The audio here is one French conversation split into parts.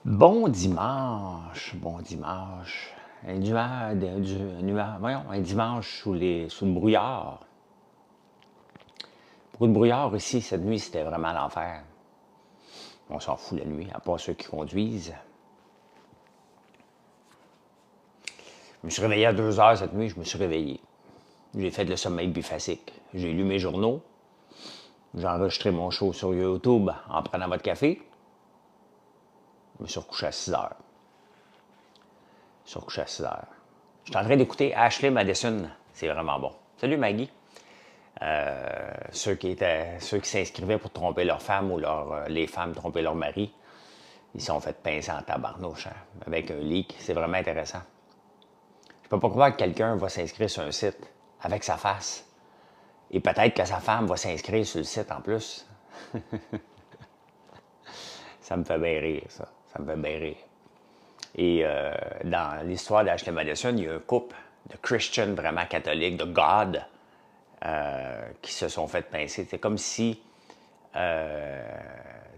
Bon dimanche, bon dimanche. Un dimanche sous le brouillard. Beaucoup de brouillard ici, cette nuit, c'était vraiment l'enfer. On s'en fout la nuit, à part ceux qui conduisent. Je me suis réveillé à 2 heures cette nuit, je me suis réveillé. J'ai fait le sommeil biphasique. J'ai lu mes journaux. J'ai enregistré mon show sur YouTube en prenant votre café. Je me suis recouché à 6 heures. Je suis recouché à 6 heures. Je suis en train d'écouter Ashley Madison. C'est vraiment bon. Salut Maggie. Ceux qui s'inscrivaient pour tromper leur femme ou les femmes tromper leur mari, ils se sont fait pincer en tabarnouche avec un leak. C'est vraiment intéressant. Je peux pas croire que quelqu'un va s'inscrire sur un site avec sa face. Et peut-être que sa femme va s'inscrire sur le site en plus. Ça me fait bien rire, ça. Ça me fait bien rire. Et dans l'histoire d'Ashley Madison, il y a un couple de Christians vraiment catholiques, de God, qui se sont fait pincer. C'est comme si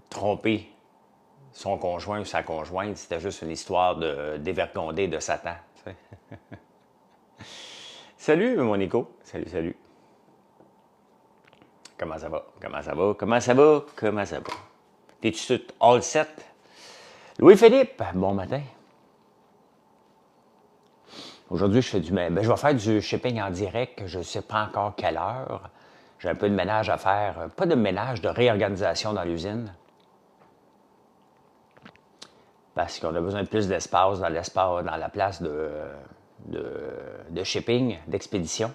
tromper son conjoint ou sa conjointe, c'était juste une histoire d'évergondé de Satan. Salut, mon Nico. Salut, salut. Comment ça va? Comment ça va? Comment ça va? Comment ça va? T'es-tu all set? Louis-Philippe, bon matin. Aujourd'hui, je vais faire du shipping en direct. Je ne sais pas encore quelle heure. J'ai un peu de ménage à faire. Pas de ménage, de réorganisation dans l'usine. Parce qu'on a besoin de plus d'espace dans la place de shipping, d'expédition.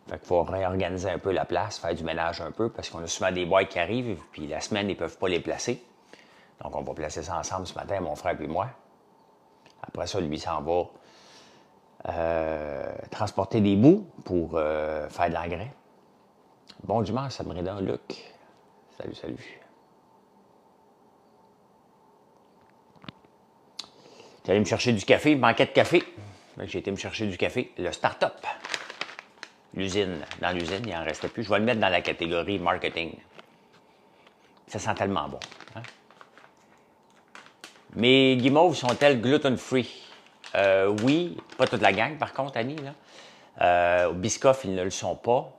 Fait qu'il faut réorganiser un peu la place, faire du ménage un peu, parce qu'on a souvent des boîtes qui arrivent, puis la semaine, ils ne peuvent pas les placer. Donc, on va placer ça ensemble ce matin, mon frère et moi. Après ça, lui s'en va transporter des bouts pour faire de l'engrais. Bon dimanche, Sabrina, Luc. Salut, salut. Tu allé me chercher du café, il manquait de café. J'ai été me chercher du café. Le start-up. L'usine. Dans l'usine, il n'en restait plus. Je vais le mettre dans la catégorie marketing. Ça sent tellement bon. Hein? Mes guimauves sont-elles gluten-free? Oui, pas toute la gang, par contre, Annie. Biscoff, ils ne le sont pas.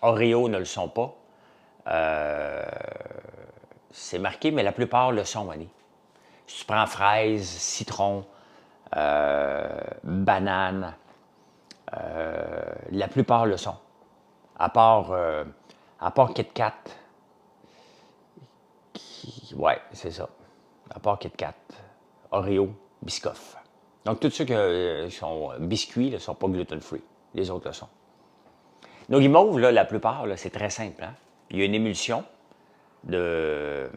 Oreo ne le sont pas. C'est marqué, mais la plupart le sont, Annie. Si tu prends fraises, citron, banane, la plupart le sont. À part Kit Kat. Ouais, c'est ça. À part Kit Kat, Oreo, Biscoff. Donc, tous ceux qui sont biscuits ne sont pas gluten-free. Les autres le sont. Nos guimauves, là, la plupart, là, c'est très simple. Hein? Il y a une émulsion de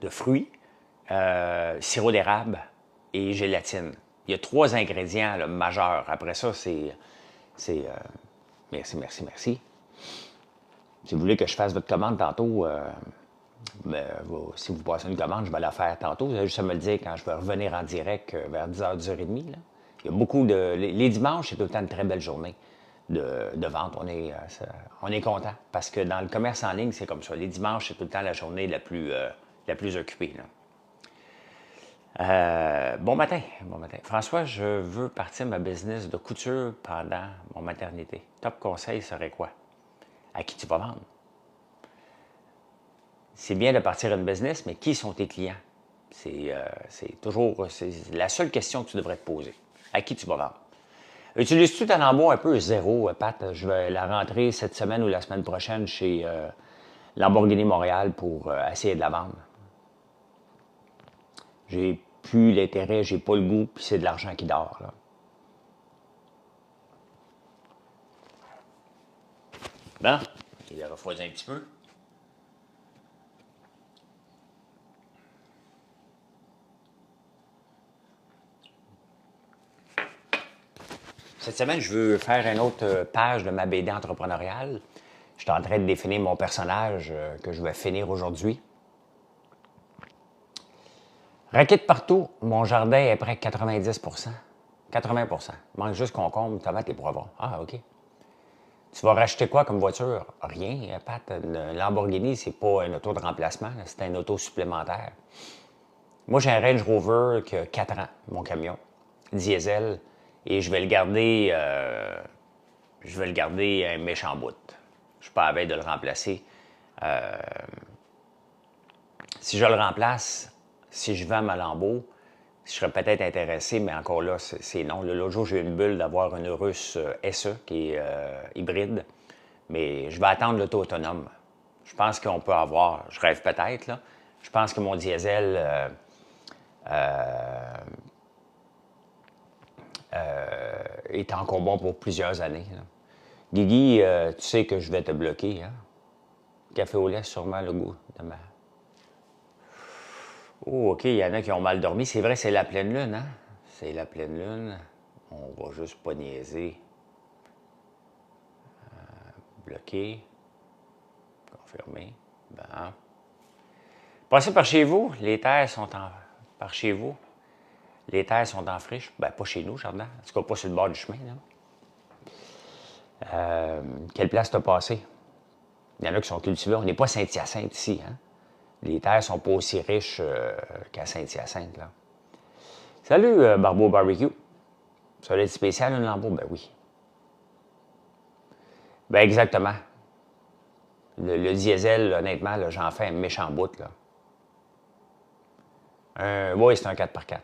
fruits, sirop d'érable et gélatine. Il y a 3 ingrédients là, majeurs. Après ça, c'est merci. Si vous voulez que je fasse votre commande tantôt, si vous passez une commande, je vais la faire tantôt. Vous avez juste à me le dire quand je vais revenir en direct vers 10h, 10h30. Là. Il y a beaucoup de... Les dimanches, c'est tout le temps une très belle journée de vente. On est content parce que dans le commerce en ligne, c'est comme ça. Les dimanches, c'est tout le temps la journée la plus occupée. Là. Bon matin. François, je veux partir ma business de couture pendant mon maternité. Top conseil serait quoi? À qui tu vas vendre? C'est bien de partir une business, mais qui sont tes clients? C'est la seule question que tu devrais te poser. À qui tu vas vendre? Utilises-tu ta lambeau un peu zéro, Pat? Je vais la rentrer cette semaine ou la semaine prochaine chez Lamborghini Montréal pour essayer de la vendre. J'ai plus l'intérêt, j'ai pas le goût, puis c'est de l'argent qui dort. Là. Bon, il a refroidi un petit peu. Cette semaine, je veux faire une autre page de ma BD entrepreneuriale. Je suis en train de définir mon personnage que je vais finir aujourd'hui. Raquettes partout, mon jardin est près de 90 80 Il manque juste concombre, tomates et poivrons. Ah, OK. Tu vas racheter quoi comme voiture? Rien, Pat. Une Lamborghini, c'est pas un auto de remplacement, c'est un auto supplémentaire. Moi, j'ai un Range Rover qui a 4 ans, mon camion, diesel, et je vais le garder un méchant bout. Je suis pas à la veille de le remplacer. Si je le remplace, si je vends ma Lambo, je serais peut-être intéressé, mais encore là, c'est non. L'autre jour, j'ai eu une bulle d'avoir une Urus SE qui est hybride, mais je vais attendre l'auto autonome. Je pense qu'on peut avoir, je rêve peut-être, là, je pense que mon diesel est encore bon pour plusieurs années. Là. Guigui, tu sais que je vais te bloquer. Hein? Café au lait, sûrement le goût de ma... Oh, OK, il y en a qui ont mal dormi. C'est vrai, c'est la pleine lune, hein? C'est la pleine lune. On va juste pas niaiser. Bloquer. Confirmer. Bon. Passez par chez vous. Les terres sont en... Par chez vous. Les terres sont en friche. Ben, pas chez nous, jardin. En tout cas, pas sur le bord du chemin, là. Quelle place t'as passé? Il y en a qui sont cultivés. On n'est pas Saint-Hyacinthe ici, hein? Les terres ne sont pas aussi riches qu'à Saint-Hyacinthe, là. Salut, Barbeau Barbecue. Ça va être spécial, un lambeau? Ben oui. Ben exactement. Le diesel, honnêtement, là, j'en fais un méchant bout, là. Oui, c'est un 4x4.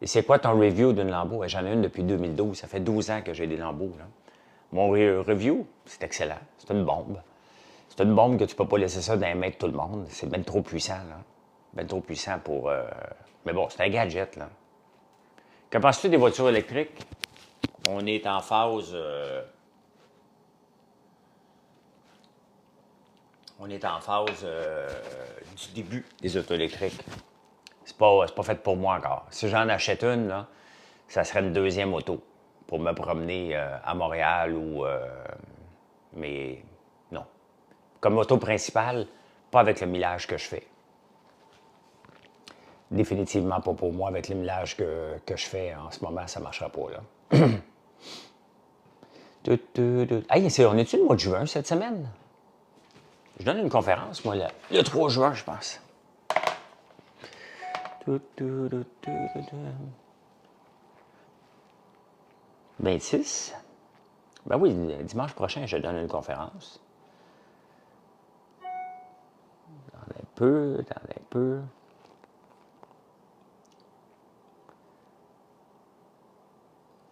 Et c'est quoi ton review d'une Lambo? J'en ai une depuis 2012. Ça fait 12 ans que j'ai des Lambos, là. Mon review, c'est excellent. C'est une bombe. C'est une bombe que tu peux pas laisser ça dans les mains de tout le monde. C'est bien trop puissant, là. Bien trop puissant pour... Mais bon, c'est un gadget, là. Que penses-tu des voitures électriques? On est en phase... On est en phase du début des autos électriques. C'est pas fait pour moi encore. Si j'en achète une, là, ça serait une deuxième auto pour me promener à Montréal ou... mais non. Comme auto principale, pas avec le millage que je fais. Définitivement pas pour moi. Avec le millage que je fais en ce moment, ça ne marchera pas, là. Hey, on est-tu le mois de juin cette semaine? Je donne une conférence, moi, le 3 juin, je pense. 26? Ben oui, dimanche prochain, je donne une conférence. Dans un peu.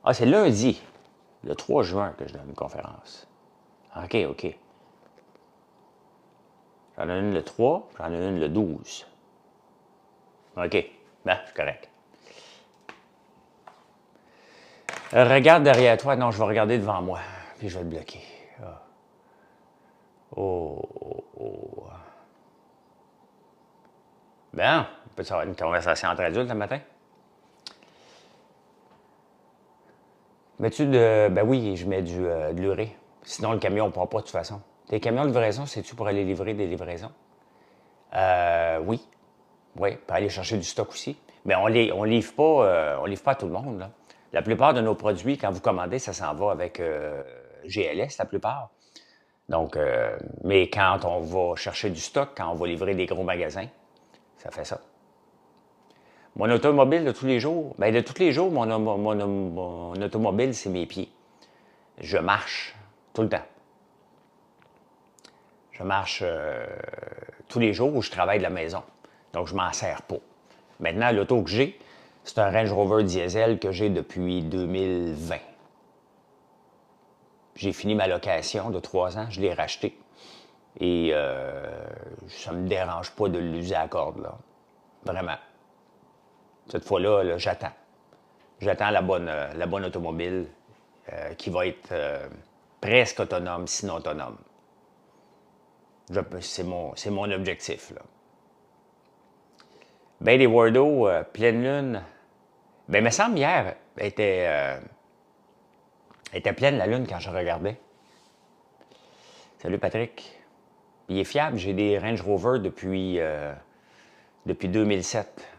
Ah, c'est lundi, le 3 juin, que je donne une conférence. OK. J'en ai une le 3, j'en ai une le 12. OK, ben, c'est correct. Regarde derrière toi. Non, je vais regarder devant moi, puis je vais le bloquer. Oh. Ben, on peut avoir une conversation entre adultes le matin? Mets-tu de... Ben oui, je mets de l'urée. Sinon, le camion ne part pas de toute façon. Tes camions de livraison, c'est-tu pour aller livrer des livraisons? Oui. Oui, pour aller chercher du stock aussi. Mais on livre pas à tout le monde, là. La plupart de nos produits, quand vous commandez, ça s'en va avec GLS, la plupart. Donc, mais quand on va chercher du stock, quand on va livrer des gros magasins, ça fait ça. Mon automobile de tous les jours, bien de tous les jours, mon automobile, c'est mes pieds. Je marche tout le temps. Je marche tous les jours où je travaille de la maison. Donc, je m'en sers pas. Maintenant, l'auto que j'ai, c'est un Range Rover diesel que j'ai depuis 2020. J'ai fini ma location de 3 ans, je l'ai racheté. Et ça ne me dérange pas de l'user à corde, là. Vraiment. Cette fois-là, là, j'attends. J'attends la bonne automobile qui va être presque autonome, sinon autonome. C'est mon objectif, là. Ben, les Wardo, pleine lune. Ben, il me semble hier, était pleine la lune quand je regardais. Salut Patrick. Il est fiable, j'ai des Range Rover depuis 2007.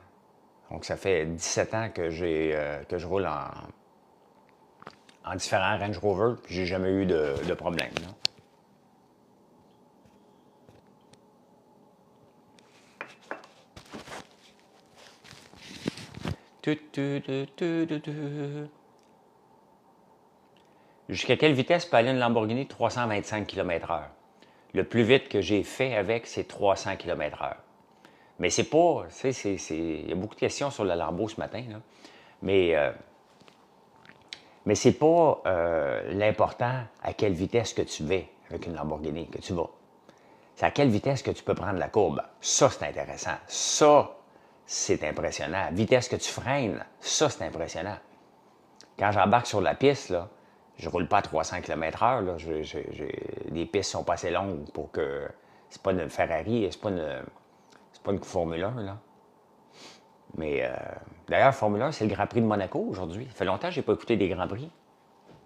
Donc, ça fait 17 ans que je roule en différents Range Rover, puis j'ai jamais eu de problème, là. Tu, tu, tu, tu, tu, tu. Jusqu'à quelle vitesse peut aller une Lamborghini? 325 km/h. Le plus vite que j'ai fait avec, c'est 300 km/h. Mais c'est pas, tu sais, il y a beaucoup de questions sur le Lambo ce matin, là. Mais, euh, mais c'est pas l'important à quelle vitesse que tu vas avec une Lamborghini, que tu vas. C'est à quelle vitesse que tu peux prendre la courbe. Ça, c'est intéressant. Ça, c'est impressionnant. Vitesse que tu freines, ça, c'est impressionnant. Quand j'embarque sur la piste, là, je roule pas à 300 km/h. Là. Les pistes sont pas assez longues pour que... C'est pas une Ferrari, c'est pas une Formule 1, là. Mais d'ailleurs, Formule 1, c'est le Grand Prix de Monaco aujourd'hui. Ça fait longtemps que je n'ai pas écouté des Grands Prix.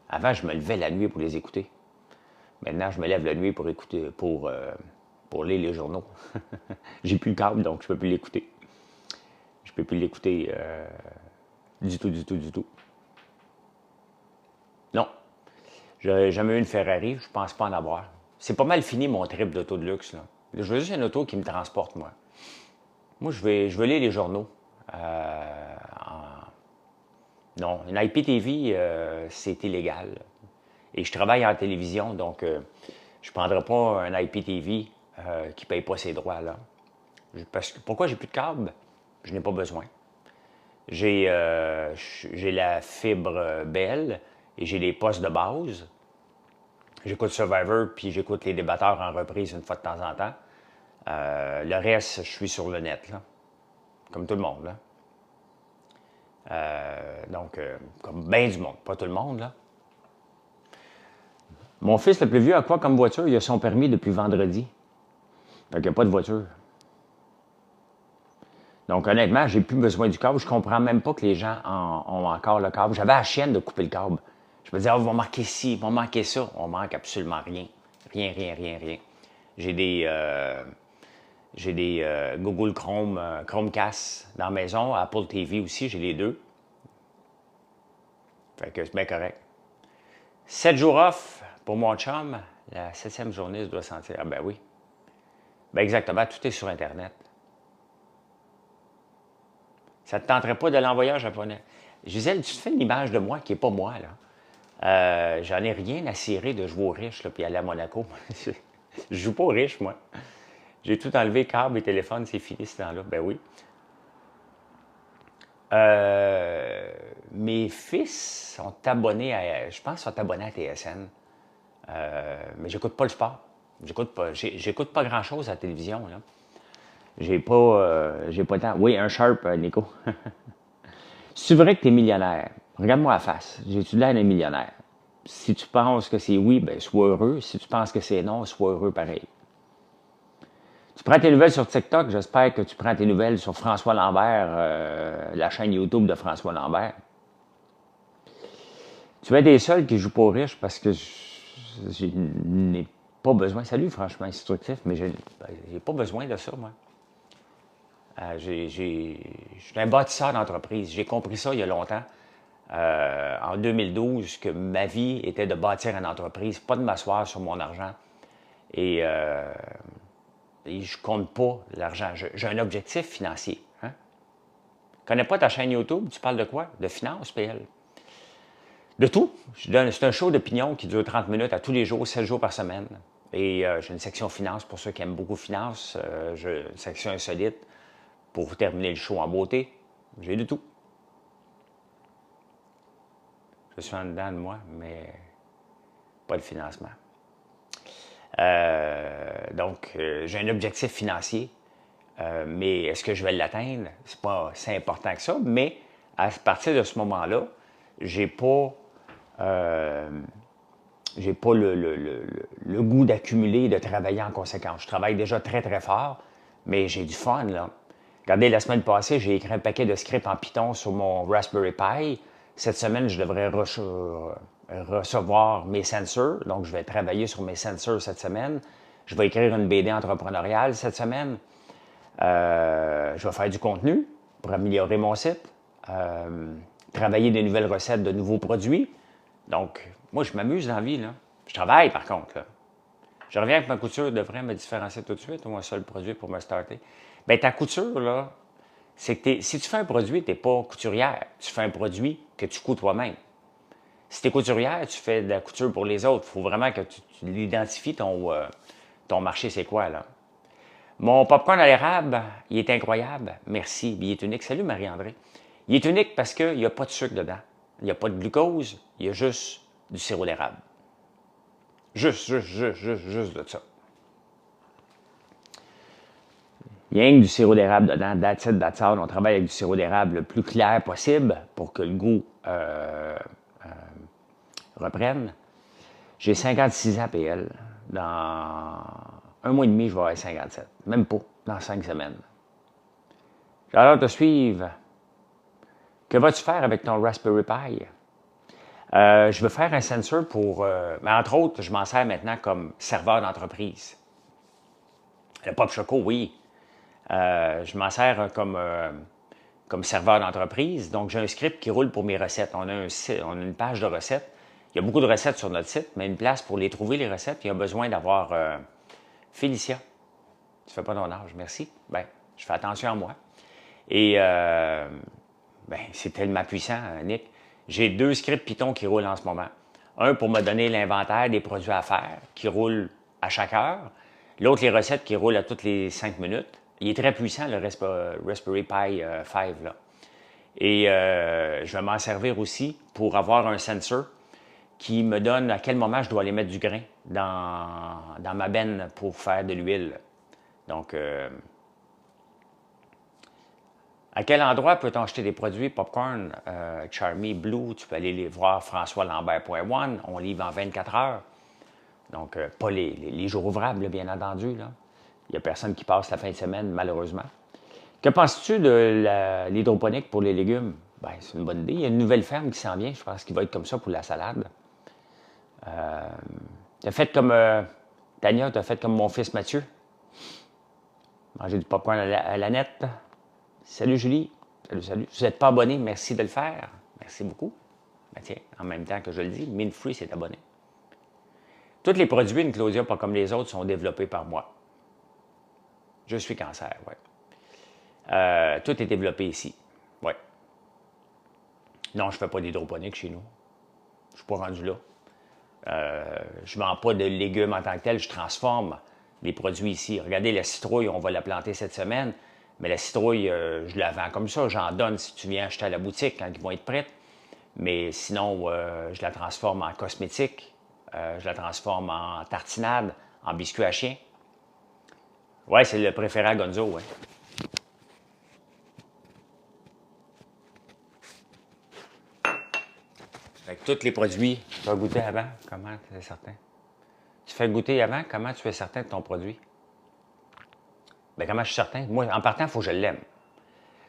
Avant, je me levais la nuit pour les écouter. Maintenant, je me lève la nuit pour écouter, pour lire les journaux. J'ai plus le câble, donc je peux plus l'écouter. Je peux plus l'écouter du tout, du tout, du tout. Non. J'ai jamais eu une Ferrari, je pense pas en avoir. C'est pas mal fini mon trip d'auto de luxe, là. Je veux juste une auto qui me transporte, moi. Moi, je veux lire les journaux. Non, une IPTV, c'est illégal. Et je travaille en télévision, donc je ne prendrai pas un IPTV qui ne paye pas ses droits, là. Pourquoi j'ai plus de câble? Je n'ai pas besoin. J'ai la fibre Bell et j'ai les postes de base. J'écoute Survivor, puis j'écoute les débatteurs en reprise une fois de temps en temps. Le reste, je suis sur le net, là. Comme tout le monde, là. Comme bien du monde, pas tout le monde, là. Mon fils le plus vieux a quoi comme voiture? Il a son permis depuis vendredi. Donc, il n'y a pas de voiture. Donc, honnêtement, j'ai plus besoin du câble. Je comprends même pas que les gens ont encore le câble. J'avais la chienne de couper le câble. Je me disais, oh, ils vont manquer ci, ils vont manquer ça. On manque absolument rien. Rien, rien, rien, rien. J'ai des Google Chrome, Chromecast dans la maison, Apple TV aussi, j'ai les deux. Fait que c'est bien correct. 7 jours off pour mon chum. La 7e journée, je dois sentir. Ah ben oui. Ben exactement, tout est sur Internet. Ça ne te tenterait pas de l'envoyer en japonais. Gisèle, tu te fais une image de moi qui n'est pas moi, là. J'en ai rien à cirer de jouer au riche, là, puis aller à Monaco. Je joue pas au riche, moi. J'ai tout enlevé, câble et téléphone, c'est fini ce temps-là. Ben oui. Mes fils sont abonnés à... Je pense qu'ils sont abonnés à TSN. Mais j'écoute pas le sport. J'écoute pas grand-chose à la télévision, là. J'ai pas le temps. Oui, un Sharp, Nico. C'est vrai que tu es millionnaire. Regarde-moi la face. J'ai-tu l'air d'un millionnaire? Si tu penses que c'est oui, ben sois heureux. Si tu penses que c'est non, sois heureux pareil. Tu prends tes nouvelles sur TikTok. J'espère que tu prends tes nouvelles sur François Lambert, la chaîne YouTube de François Lambert. Tu es des seuls qui ne jouent pas aux riches parce que je n'ai pas besoin. Salut, franchement, instructif, mais je n'ai pas besoin de ça, moi. Je suis un bâtisseur d'entreprise. J'ai compris ça il y a longtemps, en 2012, que ma vie était de bâtir une entreprise, pas de m'asseoir sur mon argent. Et je ne compte pas l'argent. J'ai un objectif financier. Hein? Connais pas ta chaîne YouTube? Tu parles de quoi? De finance, PL? De tout. C'est un show d'opinion qui dure 30 minutes à tous les jours, 7 jours par semaine. Et j'ai une section finance pour ceux qui aiment beaucoup finance. J'ai une section insolite pour terminer le show en beauté. J'ai du tout. Je suis en dedans de moi, mais pas le financement. J'ai un objectif financier, mais est-ce que je vais l'atteindre? C'est pas si important que ça, mais à partir de ce moment-là, j'ai pas le goût d'accumuler et de travailler en conséquence. Je travaille déjà très, très fort, mais j'ai du fun, là. Regardez, la semaine passée, j'ai écrit un paquet de scripts en Python sur mon Raspberry Pi. Cette semaine, je devrais recevoir mes sensors. Donc, je vais travailler sur mes sensors cette semaine. Je vais écrire une BD entrepreneuriale cette semaine. Je vais faire du contenu pour améliorer mon site. Travailler des nouvelles recettes de nouveaux produits. Donc, moi, je m'amuse dans la vie, là. Je travaille, par contre, là. Je reviens avec ma couture, devrait me différencier tout de suite ou un seul produit pour me starter. Bien, ta couture, là, c'est que si tu fais un produit, tu n'es pas couturière. Tu fais un produit que tu couds toi-même. Si tu es couturière, tu fais de la couture pour les autres. Il faut vraiment que tu l'identifies, ton marché, c'est quoi, là. Mon popcorn à l'érable, il est incroyable. Merci. Il est unique. Salut, Marie-André. Il est unique parce qu'il n'y a pas de sucre dedans. Il n'y a pas de glucose. Il y a juste du sirop d'érable. Juste de ça. Il y a du sirop d'érable dedans. That's it, that's all. On travaille avec du sirop d'érable le plus clair possible pour que le goût reprenne. J'ai 56 ans PL. Dans un mois et demi, je vais avoir 57. Même pas, dans 5 semaines. J'ai hâte de te suivre. Que vas-tu faire avec ton Raspberry Pi? Je veux faire un sensor pour... mais entre autres, je m'en sers maintenant comme serveur d'entreprise. Le Pop Choco, oui. Je m'en sers comme serveur d'entreprise. Donc, j'ai un script qui roule pour mes recettes. On a une page de recettes. Il y a beaucoup de recettes sur notre site, mais une place pour les trouver, les recettes. Il y a besoin d'avoir... Félicia, tu fais pas ton âge, merci. Ben, je fais attention à moi. Et c'est tellement puissant, Nick. J'ai 2 scripts Python qui roulent en ce moment. Un pour me donner l'inventaire des produits à faire, qui roule à chaque heure. L'autre, les recettes qui roulent à toutes les 5 minutes. Il est très puissant, le Raspberry Pi 5. Là. Et je vais m'en servir aussi pour avoir un sensor qui me donne à quel moment je dois aller mettre du grain dans ma benne pour faire de l'huile. Donc, à quel endroit peut-on acheter des produits popcorn Charmy Blue? Tu peux aller les voir françoislambert.one. On livre en 24 heures. Donc, pas les jours ouvrables, bien entendu. Là. Il n'y a personne qui passe la fin de semaine, malheureusement. Que penses-tu de l'hydroponique pour les légumes? Ben, c'est une bonne idée. Il y a une nouvelle ferme qui s'en vient. Je pense qu'il va être comme ça pour la salade. Tu as fait comme... Tania, tu as fait comme mon fils Mathieu. Manger du popcorn à la nette. Salut Julie. Salut. Vous n'êtes pas abonné, merci de le faire. Merci beaucoup. Ben tiens, en même temps que je le dis, Minfree s'est abonné. Tous les produits de Claudia, pas comme les autres, sont développés par moi. Je suis Cancer, oui. Tout est développé ici. Oui. Non, je ne fais pas d'hydroponique chez nous. Je ne suis pas rendu là. Je ne vends pas de légumes en tant que tel, je transforme les produits ici. Regardez la citrouille, on va la planter cette semaine, mais la citrouille, je la vends comme ça, j'en donne si tu viens acheter à la boutique quand ils vont être prêts. Mais sinon, je la transforme en cosmétique, je la transforme en tartinade, en biscuit à chien. Ouais, c'est le préféré à Gonzo, ouais. Avec tous les produits, tu vas goûter avant, comment tu es certain? Tu fais goûter avant, comment tu es certain de ton produit? Bien, comment je suis certain? Moi, en partant, il faut que je l'aime.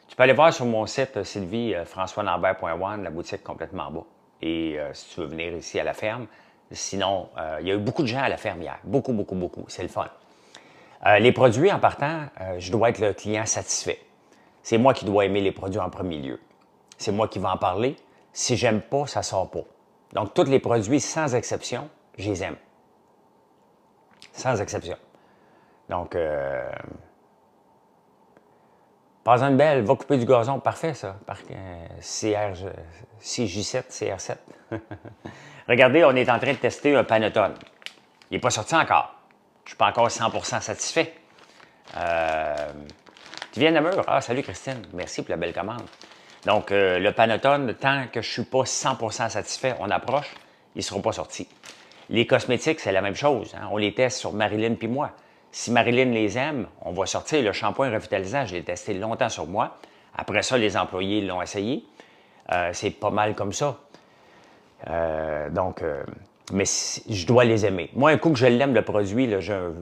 Tu peux aller voir sur mon site, Sylvie, françoislambert.one, la boutique complètement en bas. Et si tu veux venir ici à la ferme, sinon, il y a eu beaucoup de gens à la ferme hier. Beaucoup. C'est le fun. Les produits, en partant, je dois être le client satisfait. C'est moi qui dois aimer les produits en premier lieu. C'est moi qui vais en parler. Si j'aime pas, ça sort pas. Donc, tous les produits, sans exception, je les aime. Sans exception. Donc, pas une belle, va couper du gazon. Parfait, ça. CJ7, CR7. Regardez, on est en train de tester un Panettone. Il n'est pas sorti encore. Je ne suis pas encore 100% satisfait. Tu viens de Namur? Ah, salut Christine. Merci pour la belle commande. Donc, le Panettone, tant que je ne suis pas 100% satisfait, on approche, ils ne seront pas sortis. Les cosmétiques, c'est la même chose. Hein? On les teste sur Marilyn puis moi. Si Marilyn les aime, on va sortir le shampoing revitalisant. Je l'ai testé longtemps sur moi. Après ça, les employés l'ont essayé. C'est pas mal comme ça. Mais je dois les aimer. Moi, un coup que je l'aime, le produit, là, je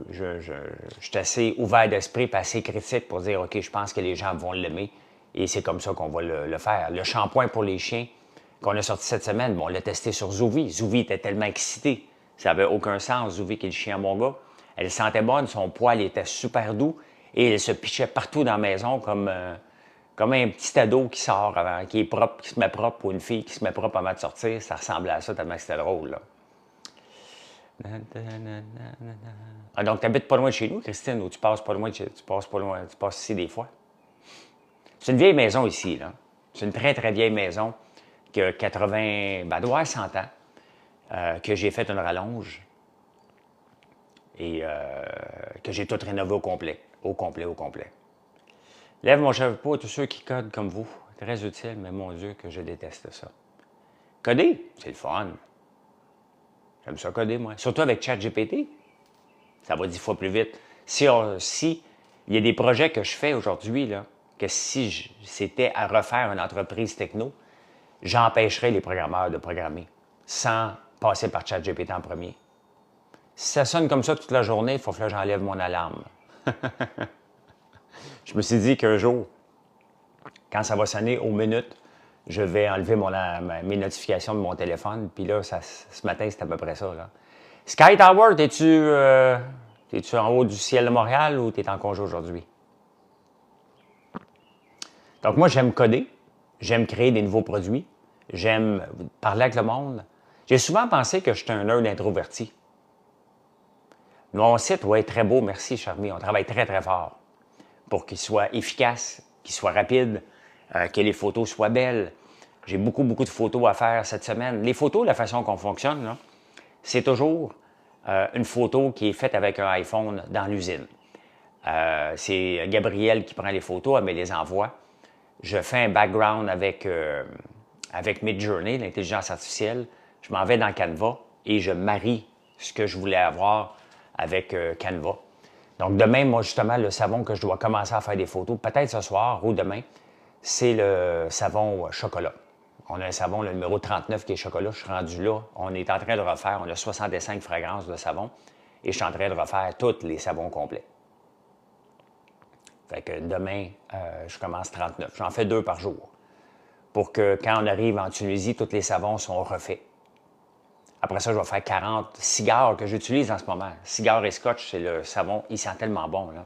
suis assez ouvert d'esprit et assez critique pour dire, OK, je pense que les gens vont l'aimer. Et c'est comme ça qu'on va le faire. Le shampoing pour les chiens qu'on a sorti cette semaine, bon, on l'a testé sur Zouvi. Zouvi était tellement excité. Ça n'avait aucun sens, Zouvi, qui est le chien à mon gars. Elle sentait bonne, son poil était super doux et elle se pichait partout dans la maison comme un petit ado qui sort, qui est propre, qui se met propre, ou une fille qui se met propre avant de sortir. Ça ressemblait à ça tellement que c'était drôle. Là. Ah, donc, tu habites pas loin de chez nous, Christine, ou tu passes pas loin, tu passes ici des fois? C'est une vieille maison ici, là. C'est une très, très vieille maison qui a 80, ben, doit avoir 100 ans, que j'ai fait une rallonge et que j'ai tout rénové au complet. Au complet, au complet. Lève mon chapeau à tous ceux qui codent comme vous. Très utile, mais mon Dieu, que je déteste ça. Coder, c'est le fun. J'aime ça coder, moi. Surtout avec ChatGPT. Ça va 10 fois plus vite. Si il y a des projets que je fais aujourd'hui, là, que si c'était à refaire une entreprise techno, j'empêcherais les programmeurs de programmer sans passer par ChatGPT en premier. Si ça sonne comme ça toute la journée, il faut que j'enlève mon alarme. Je me suis dit qu'un jour, quand ça va sonner aux minutes, je vais enlever mes notifications de mon téléphone. Puis là, ce matin, c'est à peu près ça. Là. Sky Tower, t'es-tu en haut du ciel de Montréal ou t'es en congé aujourd'hui? Donc moi, j'aime coder. J'aime créer des nouveaux produits. J'aime parler avec le monde. J'ai souvent pensé que j'étais un nerd introverti. Mon site, oui, très beau, merci, Charmy. On travaille très, très fort pour qu'il soit efficace, qu'il soit rapide, que les photos soient belles. J'ai beaucoup, beaucoup de photos à faire cette semaine. Les photos, la façon qu'on fonctionne, c'est toujours une photo qui est faite avec un iPhone dans l'usine. C'est Gabrielle qui prend les photos, elle me les envoie. Je fais un background avec Midjourney, l'intelligence artificielle. Je m'en vais dans Canva et je marie ce que je voulais avoir avec Canva. Donc demain, moi justement, le savon que je dois commencer à faire des photos, peut-être ce soir ou demain, c'est le savon chocolat. On a un savon, le numéro 39 qui est chocolat. Je suis rendu là. On est en train de refaire, on a 65 fragrances de savon et je suis en train de refaire tous les savons complets. Fait que demain, je commence 39. J'en fais 2 par jour. Pour que quand on arrive en Tunisie, tous les savons sont refaits. Après ça, je vais faire 40 cigares que j'utilise en ce moment. Cigares et scotch, c'est le savon. Il sent tellement bon, là.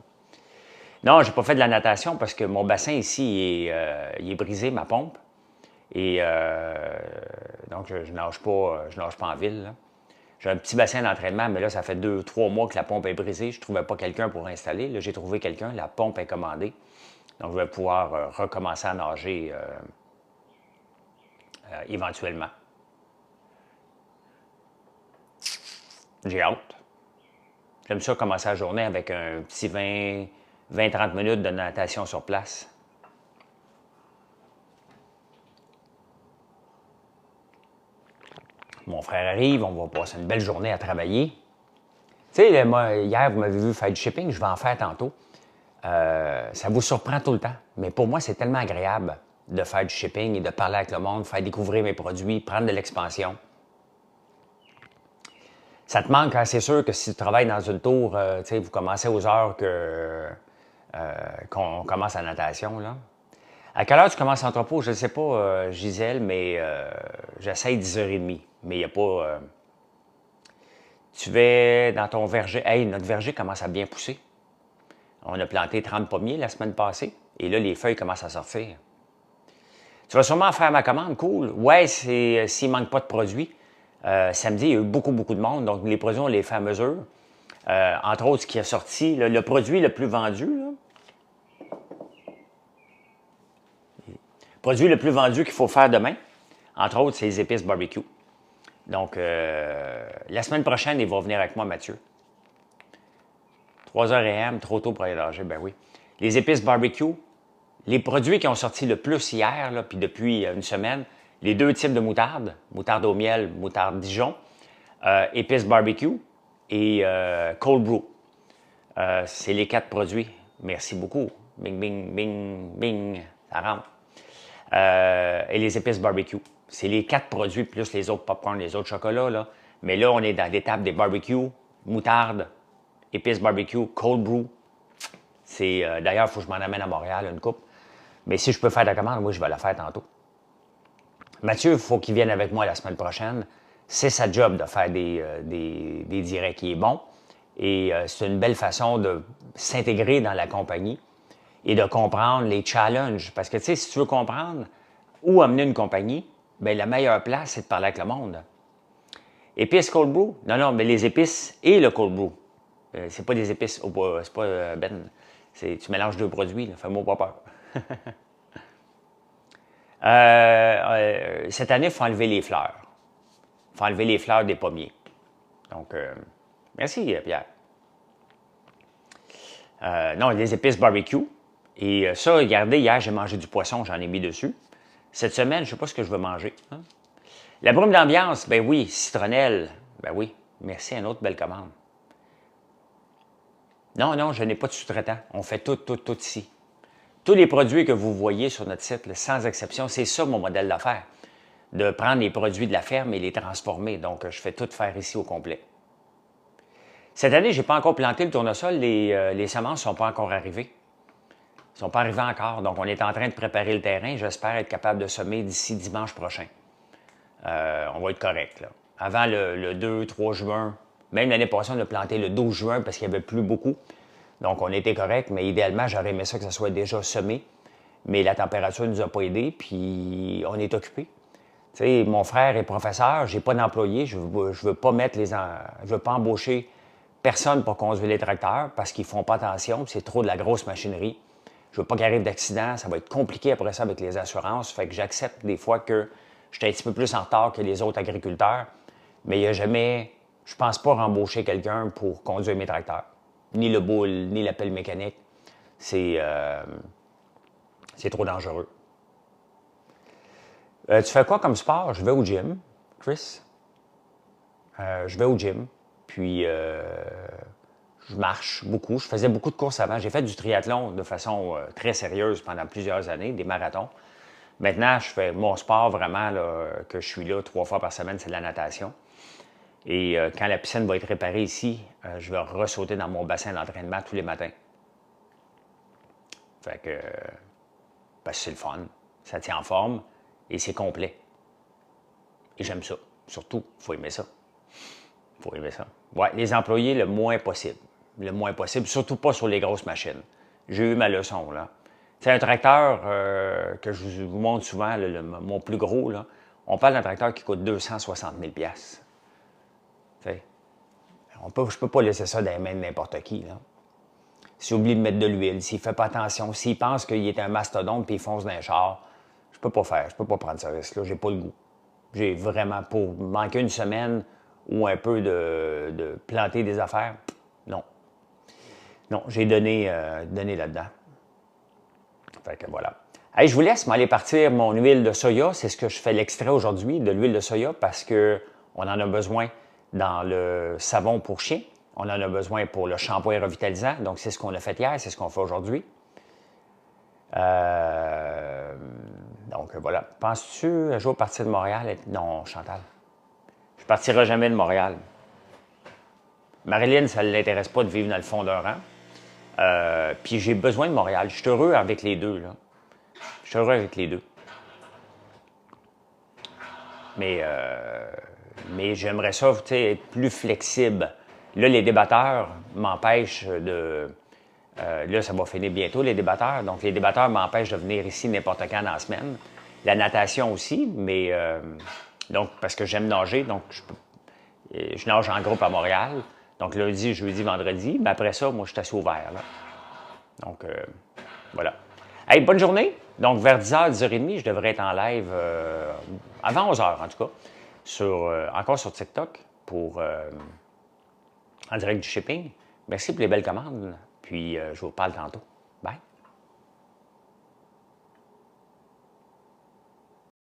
Non, j'ai pas fait de la natation parce que mon bassin ici, il est brisé, ma pompe. Et donc, je nage pas en ville, là. J'ai un petit bassin d'entraînement, mais là, ça fait 2-3 mois que la pompe est brisée. Je ne trouvais pas quelqu'un pour installer. Là, j'ai trouvé quelqu'un. La pompe est commandée. Donc, je vais pouvoir recommencer à nager éventuellement. J'ai hâte. J'aime ça commencer la journée avec un petit 20-30 minutes de natation sur place. Mon frère arrive, on va passer une belle journée à travailler. Tu sais, moi, hier, vous m'avez vu faire du shipping, je vais en faire tantôt. Ça vous surprend tout le temps, mais pour moi, c'est tellement agréable de faire du shipping et de parler avec le monde, faire découvrir mes produits, prendre de l'expansion. Ça te manque, hein? C'est sûr que si tu travailles dans une tour, tu sais, vous commencez aux heures qu'on commence la natation, là. À quelle heure tu commences l'entrepôt? Je ne sais pas, Gisèle, mais j'essaye 10h30. Mais il n'y a pas... tu vas dans ton verger. Hey, notre verger commence à bien pousser. On a planté 30 pommiers la semaine passée. Et là, les feuilles commencent à sortir. Tu vas sûrement faire ma commande, cool. Ouais, s'il ne manque pas de produits. Samedi, il y a eu beaucoup, beaucoup de monde. Donc, les produits, on les fait à mesure. Entre autres, ce qui est sorti, le produit le plus vendu, là, produit le plus vendu qu'il faut faire demain, entre autres, c'est les épices barbecue. Donc, la semaine prochaine, il va venir avec moi, Mathieu. 3h AM, trop tôt pour aller nager, ben oui. Les épices barbecue, les produits qui ont sorti le plus hier, là, puis depuis une semaine, les 2 types de moutarde, moutarde au miel, moutarde Dijon, épices barbecue et cold brew. C'est les 4 produits. Merci beaucoup. Bing, bing, bing, bing. Ça rentre. Et les épices barbecue. C'est les 4 produits plus les autres popcorn, les autres chocolats, là. Mais là, on est dans l'étape des barbecues, moutarde, épices barbecue, cold brew. C'est d'ailleurs, il faut que je m'en amène à Montréal, une coupe. Mais si je peux faire la commande, moi, je vais la faire tantôt. Mathieu, il faut qu'il vienne avec moi la semaine prochaine. C'est sa job de faire des directs qui est bon. Et c'est une belle façon de s'intégrer dans la compagnie et de comprendre les challenges. Parce que, tu sais, si tu veux comprendre où amener une compagnie, bien, la meilleure place, c'est de parler avec le monde. Épices cold brew? Non, non, mais les épices et le cold brew. C'est pas des épices, c'est pas Ben. Tu mélanges 2 produits, là. Fais-moi pas peur. Cette année, il faut enlever les fleurs. Il faut enlever les fleurs des pommiers. Donc, merci, Pierre. Non, les épices barbecue. Et ça, regardez, hier, j'ai mangé du poisson, j'en ai mis dessus. Cette semaine, je ne sais pas ce que je vais manger. Hein? La brume d'ambiance, ben oui. Citronnelle, ben oui. Merci, une autre belle commande. Non, non, je n'ai pas de sous-traitant. On fait tout ici. Tous les produits que vous voyez sur notre site, là, sans exception, c'est ça mon modèle d'affaires. De prendre les produits de la ferme et les transformer. Donc, je fais tout faire ici au complet. Cette année, je n'ai pas encore planté le tournesol. Les semences ne sont pas encore arrivées. Ils ne sont pas arrivés encore. Donc, on est en train de préparer le terrain. J'espère être capable de semer d'ici dimanche prochain. On va être correct, là. Avant le 2-3 juin, même l'année passée, on a planté le 12 juin parce qu'il n'y avait plus beaucoup. Donc, on était correct, mais idéalement, j'aurais aimé ça que ça soit déjà semé. Mais la température ne nous a pas aidés, puis on est occupé. Tu sais, mon frère est professeur, j'ai pas d'employé, je veux pas je veux pas embaucher personne pour conduire les tracteurs parce qu'ils font pas attention, c'est trop de la grosse machinerie. Je veux pas qu'il arrive d'accident, ça va être compliqué après ça avec les assurances, fait que j'accepte des fois que je suis un petit peu plus en retard que les autres agriculteurs, mais il n'y a jamais, je pense pas rembaucher quelqu'un pour conduire mes tracteurs. Ni le boule, ni la pelle mécanique. C'est trop dangereux. Tu fais quoi comme sport? Je vais au gym, Chris. Je vais au gym, puis je marche beaucoup. Je faisais beaucoup de courses avant. J'ai fait du triathlon de façon très sérieuse pendant plusieurs années, des marathons. Maintenant, je fais mon sport vraiment, là, que je suis là 3 fois par semaine, c'est de la natation. Et quand la piscine va être réparée ici, je vais ressauter dans mon bassin d'entraînement tous les matins. Fait que, parce que c'est le fun, ça tient en forme et c'est complet. Et j'aime ça. Surtout, il faut aimer ça. Il faut aimer ça. Ouais, les employés, le moins possible. Le moins possible, surtout pas sur les grosses machines. J'ai eu ma leçon, là. C'est un tracteur que je vous montre souvent, là, mon plus gros, là. On parle d'un tracteur qui coûte 260 000 $. Je ne peux pas laisser ça dans les mains de n'importe qui. S'il oublie de mettre de l'huile, s'il ne fait pas attention, s'il pense qu'il est un mastodonte et il fonce dans un char, je ne peux pas faire, je ne peux pas prendre ce risque-là, j'ai pas le goût. J'ai vraiment, pour manquer une semaine ou un peu de planter des affaires, non. Non, j'ai donné là-dedans. Fait que voilà. Hey, je vous laisse m'aller partir mon huile de soya. C'est ce que je fais l'extrait aujourd'hui de l'huile de soya parce qu'on en a besoin dans le savon pour chien. On en a besoin pour le shampoing revitalisant. Donc, c'est ce qu'on a fait hier, c'est ce qu'on fait aujourd'hui. Donc, voilà. Penses-tu un jour partir de Montréal? Non, Chantal. Je ne partirai jamais de Montréal. Marilyn, ça ne l'intéresse pas de vivre dans le fond d'un rang. Puis j'ai besoin de Montréal. Je suis heureux avec les deux, là. Je suis heureux avec les deux. Mais j'aimerais ça, tu sais, être plus flexible. Là, les débatteurs m'empêchent de... là, ça va finir bientôt, les débatteurs. Donc, les débatteurs m'empêchent de venir ici n'importe quand dans la semaine. La natation aussi, mais... donc, parce que j'aime nager, donc je nage en groupe à Montréal. Donc, lundi, jeudi, vendredi. Mais après ça, moi, je suis assez ouvert, là. Donc, voilà. Hey, bonne journée. Donc, vers 10h, 10h30, je devrais être en live avant 11h, en tout cas, encore sur TikTok pour en direct du shipping. Merci pour les belles commandes. Puis, je vous parle tantôt. Bye.